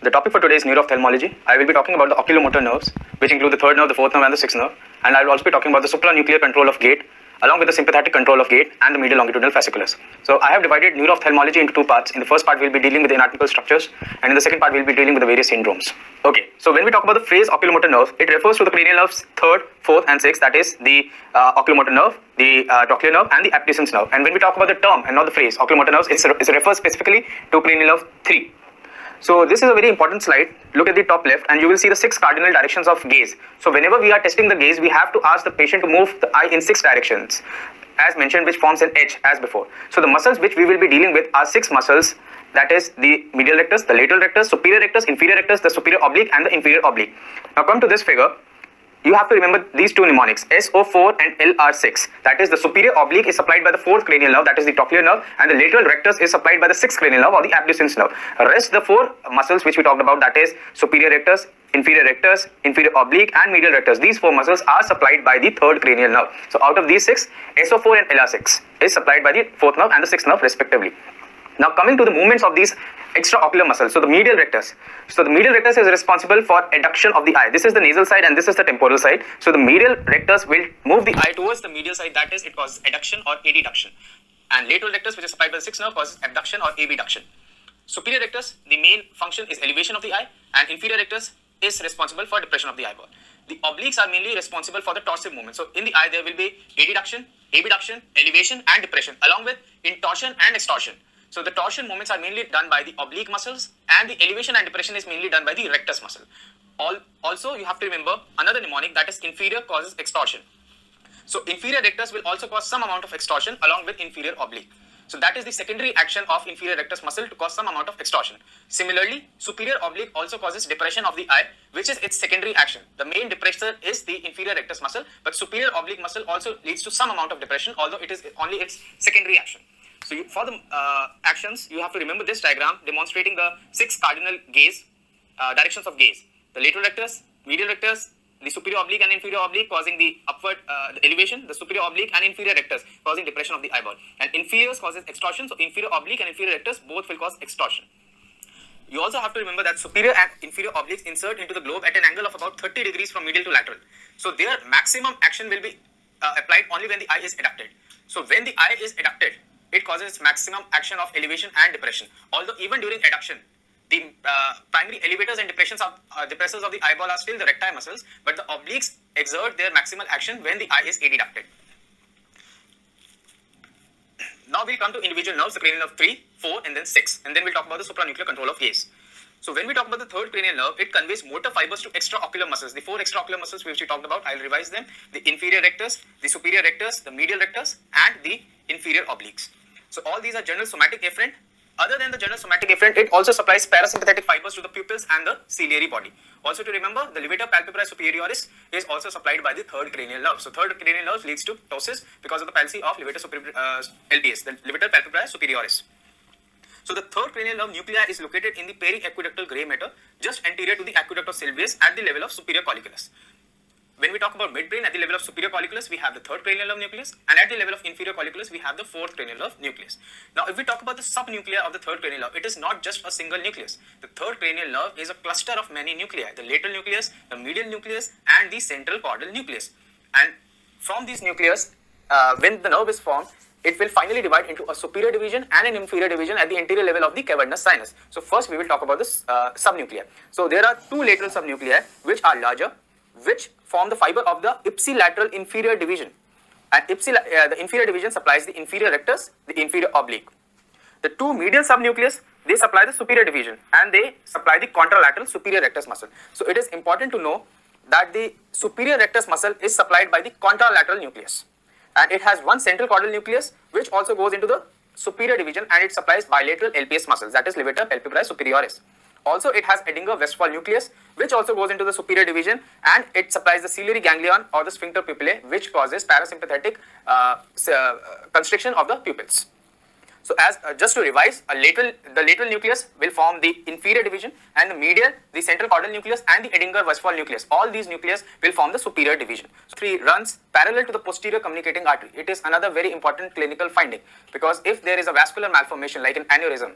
The topic for today is neuroophthalmology. I will be talking about the oculomotor nerves, which include the third nerve, the fourth nerve, and the sixth nerve. And I will also be talking about the supranuclear control of gait, along with the sympathetic control of gait and the medial longitudinal fasciculus. So I have divided neuroophthalmology into two parts. In the first part, we'll be dealing with the anatomical structures, and in the second part, we'll be dealing with the various syndromes. Okay, so when we talk about the phrase oculomotor nerve, it refers to the cranial nerves third, fourth, and sixth. That is the oculomotor nerve, the trochlear nerve, and the abducens nerve. And when we talk about the term and not the phrase oculomotor nerves, it refers specifically to cranial nerve 3. So this is a very important slide. Look at the top left and you will see the 6 cardinal directions of gaze. So whenever we are testing the gaze, we have to ask the patient to move the eye in 6 directions, as mentioned, which forms an H as before. So the muscles which we will be dealing with are 6 muscles, that is the medial rectus, the lateral rectus, superior rectus, inferior rectus, the superior oblique, and the inferior oblique. Now come to this figure. You have to remember these two mnemonics, SO4 and LR6. That is, the superior oblique is supplied by the 4th cranial nerve, that is the trochlear nerve, and the lateral rectus is supplied by the 6th cranial nerve or the abducens nerve. Rest the 4 muscles which we talked about, that is superior rectus, inferior oblique, and medial rectus. These 4 muscles are supplied by the 3rd cranial nerve. So out of these 6, SO4 and LR6 is supplied by the 4th nerve and the 6th nerve respectively. Now coming to the movements of these extraocular muscles, so the medial rectus. So the medial rectus is responsible for adduction of the eye. This is the nasal side and this is the temporal side. So the medial rectus will move the eye towards the medial side, that is, it causes adduction or adduction. And lateral rectus, which is supplied by the 6th nerve, causes abduction or abduction. Superior rectus, the main function is elevation of the eye, and inferior rectus is responsible for depression of the eyeball. The obliques are mainly responsible for the torsive movement. So in the eye there will be adduction, abduction, elevation, and depression, along with intorsion and extorsion. So the torsion movements are mainly done by the oblique muscles, and the elevation and depression is mainly done by the rectus muscle. Also, you have to remember another mnemonic, that is inferior causes extorsion. So inferior rectus will also cause some amount of extorsion along with inferior oblique. So that is the secondary action of inferior rectus muscle to cause some amount of extorsion. Similarly, superior oblique also causes depression of the eye, which is its secondary action. The main depressor is the inferior rectus muscle, but superior oblique muscle also leads to some amount of depression, although it is only its secondary action. So for the actions, you have to remember this diagram demonstrating the 6 cardinal gaze, directions of gaze. The lateral rectus, medial rectus, the superior oblique and inferior oblique causing the upward the elevation, the superior oblique and inferior rectus causing depression of the eyeball. And inferior causes extorsion, so inferior oblique and inferior rectus both will cause extorsion. You also have to remember that superior and inferior obliques insert into the globe at an angle of about 30 degrees from medial to lateral. So their maximum action will be applied only when the eye is adducted. So when the eye is adducted, it causes maximum action of elevation and depression. Although even during adduction, the primary elevators and depressors of the eyeball are still the recti muscles, but the obliques exert their maximal action when the eye is adducted. Now we'll come to individual nerves, the cranial nerve 3, 4, and then 6, and then we'll talk about the supranuclear control of gaze. So when we talk about the 3rd cranial nerve, it conveys motor fibers to extraocular muscles. The 4 extraocular muscles which we talked about, I'll revise them: the inferior rectus, the superior rectus, the medial rectus, and the inferior obliques. So all these are general somatic efferent. Other than the general somatic efferent, it also supplies parasympathetic fibers to the pupils and the ciliary body. Also to remember, the levator palpebrae superioris is also supplied by the 3rd cranial nerve. So 3rd cranial nerve leads to ptosis because of the palsy of levator LPS, the levator palpebrae superioris. So the 3rd cranial nerve nuclei is located in the periaqueductal gray matter, just anterior to the aqueduct of Sylvius at the level of superior colliculus. When we talk about midbrain, at the level of superior colliculus, we have the 3rd cranial nerve nucleus, and at the level of inferior colliculus, we have the 4th cranial nerve nucleus. Now, if we talk about the subnuclei of the 3rd cranial nerve, it is not just a single nucleus. The 3rd cranial nerve is a cluster of many nuclei: the lateral nucleus, the medial nucleus, and the central caudal nucleus. And from these nucleus, when the nerve is formed, it will finally divide into a superior division and an inferior division at the anterior level of the cavernous sinus. So first we will talk about this subnuclei. So there are 2 lateral subnuclei which are larger, which form the fiber of the ipsilateral inferior division. And the inferior division supplies the inferior rectus, the inferior oblique. The 2 medial subnucleus, they supply the superior division and they supply the contralateral superior rectus muscle. So it is important to know that the superior rectus muscle is supplied by the contralateral nucleus. And it has one central caudal nucleus which also goes into the superior division, and it supplies bilateral LPS muscles, that is levator palpebrae superioris. Also, it has Edinger-Westphal nucleus which also goes into the superior division, and it supplies the ciliary ganglion or the sphincter pupillae, which causes parasympathetic constriction of the pupils. So as just to revise, the lateral nucleus will form the inferior division, and the medial, the central caudal nucleus, and the Edinger-Westphal nucleus. All these nucleus will form the superior division. So 3 runs parallel to the posterior communicating artery. It is another very important clinical finding, because if there is a vascular malformation like an aneurysm,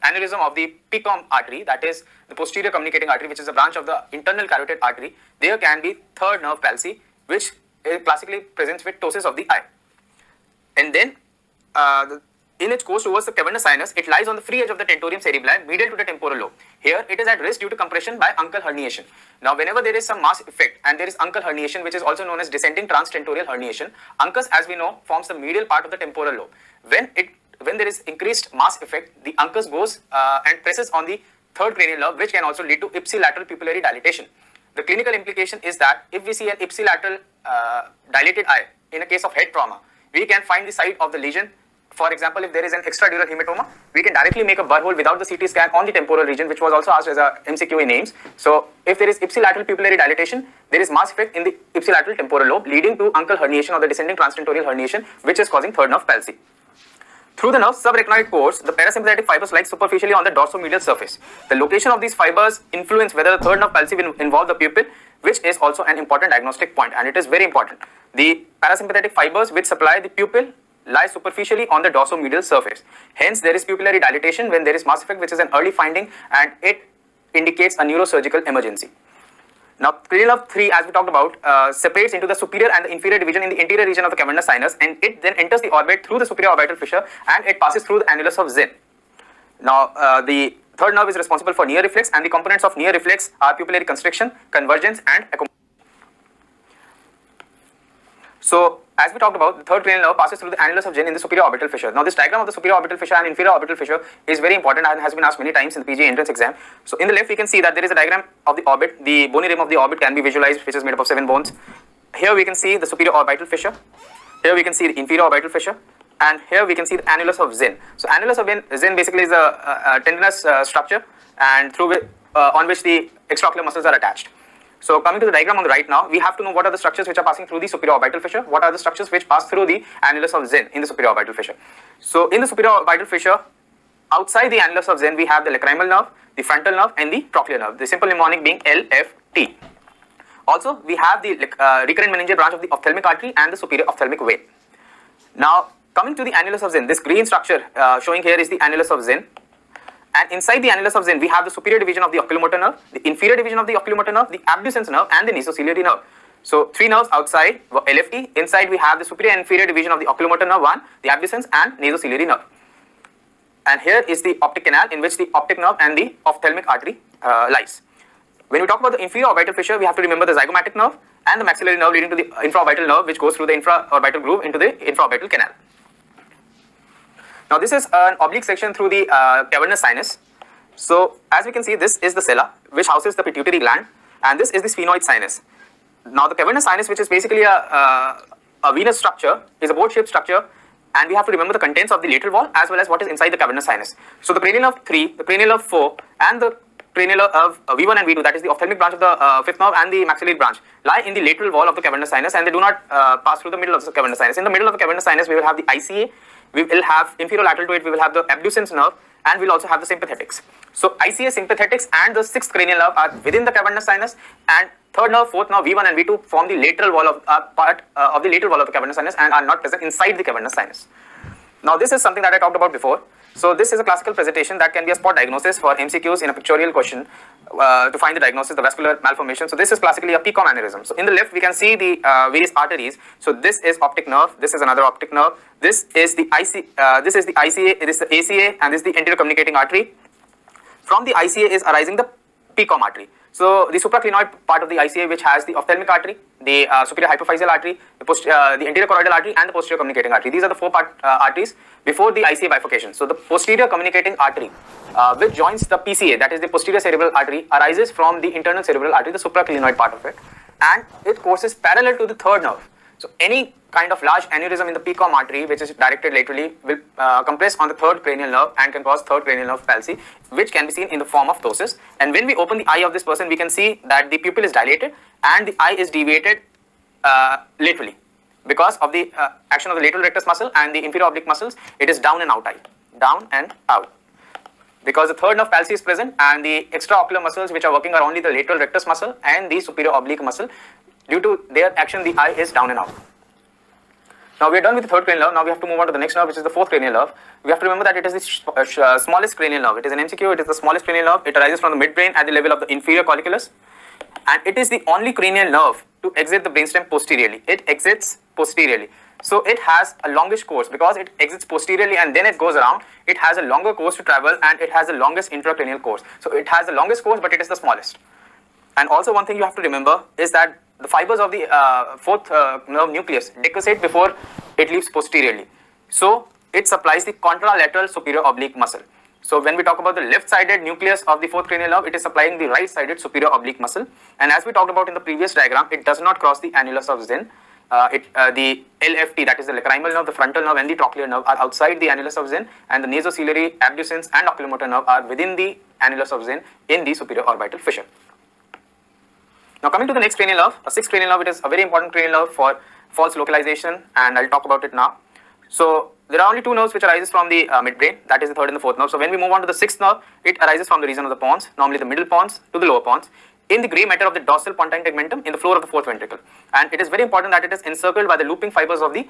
aneurysm of the PCOM artery, that is the posterior communicating artery, which is a branch of the internal carotid artery, there can be third nerve palsy, which classically presents with ptosis of the eye. And then in its course towards the cavernous sinus, it lies on the free edge of the tentorium cerebelli, medial to the temporal lobe. Here, it is at risk due to compression by uncal herniation. Now, whenever there is some mass effect and there is uncal herniation, which is also known as descending transtentorial herniation, uncus, as we know, forms the medial part of the temporal lobe. When there is increased mass effect, the uncus goes and presses on the third cranial nerve, which can also lead to ipsilateral pupillary dilatation. The clinical implication is that if we see an ipsilateral dilated eye in a case of head trauma, we can find the site of the lesion. For example, if there is an extradural hematoma, we can directly make a burr hole without the CT scan on the temporal region, which was also asked as a MCQ in AIIMS. So, if there is ipsilateral pupillary dilatation, there is mass effect in the ipsilateral temporal lobe, leading to uncal herniation or the descending transtentorial herniation, which is causing third nerve palsy. Through the nerve subarachnoid course, the parasympathetic fibers lie superficially on the dorsomedial surface. The location of these fibers influence whether the third nerve palsy will involve the pupil, which is also an important diagnostic point, and it is very important. The parasympathetic fibers which supply the pupil lie superficially on the dorsomedial surface. Hence, there is pupillary dilatation when there is mass effect, which is an early finding, and it indicates a neurosurgical emergency. Now, cranial nerve 3, as we talked about, separates into the superior and the inferior division in the interior region of the cavernous sinus, and it then enters the orbit through the superior orbital fissure, and it passes through the annulus of Zinn. Now, the third nerve is responsible for near reflex, and the components of near reflex are pupillary constriction, convergence, and accommodation. So, as we talked about, the third cranial nerve passes through the annulus of Zinn in the superior orbital fissure. Now, this diagram of the superior orbital fissure and inferior orbital fissure is very important and has been asked many times in the PG entrance exam. So, in the left, we can see that there is a diagram of the orbit. The bony rim of the orbit can be visualized, which is made up of 7 bones. Here, we can see the superior orbital fissure. Here, we can see the inferior orbital fissure. And here, we can see the annulus of Zinn. So, annulus of Zinn basically is a tendinous structure, and through on which the extraocular muscles are attached. So, coming to the diagram on the right now, we have to know what are the structures which are passing through the superior orbital fissure, what are the structures which pass through the annulus of Zinn in the superior orbital fissure. So, in the superior orbital fissure, outside the annulus of Zinn, we have the lacrimal nerve, the frontal nerve, and the trochlear nerve, the simple mnemonic being LFT. Also, we have the recurrent meningeal branch of the ophthalmic artery and the superior ophthalmic vein. Now, coming to the annulus of Zinn, this green structure showing here is the annulus of Zinn. And inside the annulus of Zinn, we have the superior division of the oculomotor nerve, the inferior division of the oculomotor nerve, the abducens nerve, and the nasociliary nerve. So, 3 nerves outside were LFT. Inside, we have the superior and inferior division of the oculomotor nerve 1, the abducens, and nasociliary nerve. And here is the optic canal in which the optic nerve and the ophthalmic artery lies. When we talk about the inferior orbital fissure, we have to remember the zygomatic nerve and the maxillary nerve leading to the infraorbital nerve, which goes through the infraorbital groove into the infraorbital canal. Now, this is an oblique section through the cavernous sinus. So, as we can see, this is the sella which houses the pituitary gland, and this is the sphenoid sinus. Now, the cavernous sinus, which is basically a venous structure, is a boat-shaped structure, and we have to remember the contents of the lateral wall as well as what is inside the cavernous sinus. So, the cranial nerve 3, the cranial nerve 4, and the cranial nerve of V1 and V2, that is the ophthalmic branch of the fifth nerve and the maxillary branch, lie in the lateral wall of the cavernous sinus, and they do not pass through the middle of the cavernous sinus. In the middle of the cavernous sinus, we will have the ICA. We will have inferior-lateral to it, we will have the abducens nerve, and we will also have the sympathetics. So, ICA, sympathetics, and the 6th cranial nerve are within the cavernous sinus, and 3rd nerve, 4th nerve, V1 and V2 form the lateral wall of part of the lateral wall of the cavernous sinus and are not present inside the cavernous sinus. Now, this is something that I talked about before. So, this is a classical presentation that can be a spot diagnosis for MCQs in a pictorial question to find the diagnosis, the vascular malformation. So, this is classically a PCOM aneurysm. So, in the left, we can see the various arteries. So, this is optic nerve, this is another optic nerve, this is the ICA, this is the ACA, and this is the anterior communicating artery. From the ICA is arising the PCOM artery. So, the supraclinoid part of the ICA, which has the ophthalmic artery, the superior hypophyseal artery, the anterior choroidal artery, and the posterior communicating artery. These are the 4 arteries before the ICA bifurcation. So, the posterior communicating artery, which joins the PCA, that is the posterior cerebral artery, arises from the internal cerebral artery, the supraclinoid part of it, and it courses parallel to the 3rd nerve. So, any kind of large aneurysm in the PCOM artery, which is directed laterally, will compress on the 3rd cranial nerve and can cause 3rd cranial nerve palsy, which can be seen in the form of ptosis. And when we open the eye of this person, we can see that the pupil is dilated and the eye is deviated laterally. Because of the action of the lateral rectus muscle and the inferior oblique muscles, it is down and out eye, down and out. Because the 3rd nerve palsy is present and the extraocular muscles which are working are only the lateral rectus muscle and the superior oblique muscle. Due to their action, the eye is down and out. Now we are done with the third cranial nerve. Now we have to move on to the next nerve, which is the fourth cranial nerve. We have to remember that it is the smallest cranial nerve. It is an MCQ. It is the smallest cranial nerve. It arises from the midbrain at the level of the inferior colliculus, and it is the only cranial nerve to exit the brainstem posteriorly. It exits posteriorly. So it has a longish course because it exits posteriorly and then it goes around. It has a longer course to travel and it has the longest intracranial course. So it has the longest course, but it is the smallest. And also one thing you have to remember is that the fibers of the fourth nerve nucleus decussate before it leaves posteriorly. So it supplies the contralateral superior oblique muscle. So when we talk about the left-sided nucleus of the fourth cranial nerve, it is supplying the right-sided superior oblique muscle. And as we talked about in the previous diagram, it does not cross the annulus of Zinn. The LFT, that is the lacrimal nerve, the frontal nerve and the trochlear nerve are outside the annulus of Zinn, and the nasociliary, abducens and oculomotor nerve are within the annulus of Zinn in the superior orbital fissure. Now coming to the next cranial nerve, a sixth cranial nerve, it is a very important cranial nerve for false localization, and I'll talk about it now. So there are only two nerves which arises from the midbrain, that is the third and the fourth nerve. So when we move on to the sixth nerve, it arises from the region of the pons, normally the middle pons to the lower pons, in the grey matter of the dorsal pontine tegmentum in the floor of the fourth ventricle. And it is very important that it is encircled by the looping fibers of the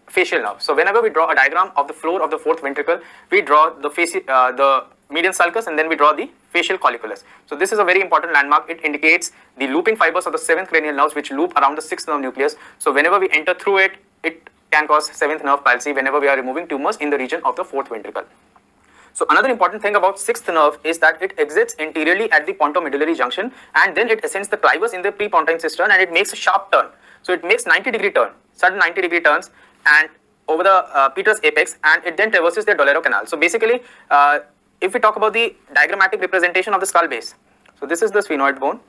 facial nerve. So whenever we draw a diagram of the floor of the fourth ventricle, we draw the median sulcus and then we draw the facial colliculus. So this is a very important landmark. It indicates the looping fibers of the seventh cranial nerves which loop around the sixth nerve nucleus. So whenever we enter through it, it can cause seventh nerve palsy whenever we are removing tumors in the region of the fourth ventricle. So another important thing about sixth nerve is that it exits anteriorly at the pontomedullary junction and then it ascends the clivus in the prepontine cistern and it makes a sharp turn. So it makes 90-degree turn, sudden 90-degree turns and over the petrous apex, and it then traverses the Dolero canal. So basically, if we talk about the diagrammatic representation of the skull base, so this is the sphenoid bone.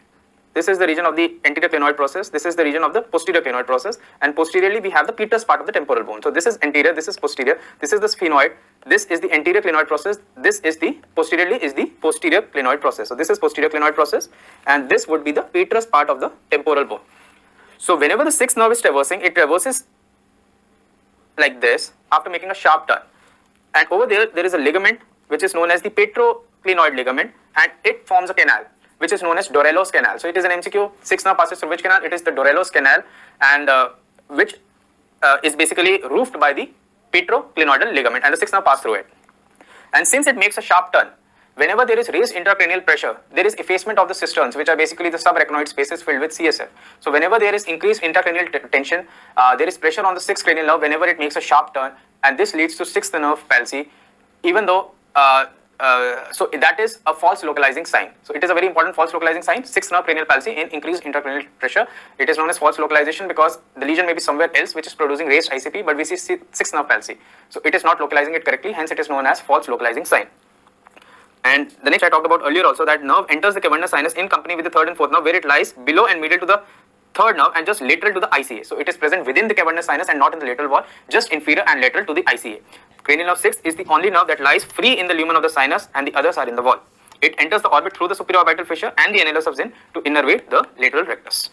This is the region of the anterior clinoid process. This is the region of the posterior clinoid process. And posteriorly, we have the petrous part of the temporal bone. So this is anterior, this is posterior. This is the sphenoid. This is the anterior clinoid process. This is the posteriorly is the posterior clinoid process. So this is posterior clinoid process. And this would be the petrous part of the temporal bone. So whenever the sixth nerve is traversing, it traverses like this after making a sharp turn. And over there is a ligament which is known as the petroclinoid ligament, and it forms a canal which is known as Dorello's canal. So it is an MCQ. Sixth nerve passes through which canal? It is the Dorello's canal, and which is basically roofed by the petroclinoidal ligament, and the sixth nerve passes through it. And since it makes a sharp turn, whenever there is raised intracranial pressure, there is effacement of the cisterns, which are basically the subarachnoid spaces filled with CSF. So whenever there is increased intracranial tension, there is pressure on the sixth cranial nerve whenever it makes a sharp turn, and this leads to sixth nerve palsy, even though so that is a false localizing sign. So it is a very important false localizing sign, sixth nerve cranial palsy in increased intracranial pressure. It is known as false localization because the lesion may be somewhere else which is producing raised ICP, but we see sixth nerve palsy. So it is not localizing it correctly, hence it is known as false localizing sign. And the next I talked about earlier also, that nerve enters the cavernous sinus in company with the third and fourth nerve, where it lies below and medial to the third nerve and just lateral to the ICA. So it is present within the cavernous sinus and not in the lateral wall, just inferior and lateral to the ICA. Cranial nerve 6 is the only nerve that lies free in the lumen of the sinus and the others are in the wall. It enters the orbit through the superior orbital fissure and the annulus of Zinn to innervate the lateral rectus.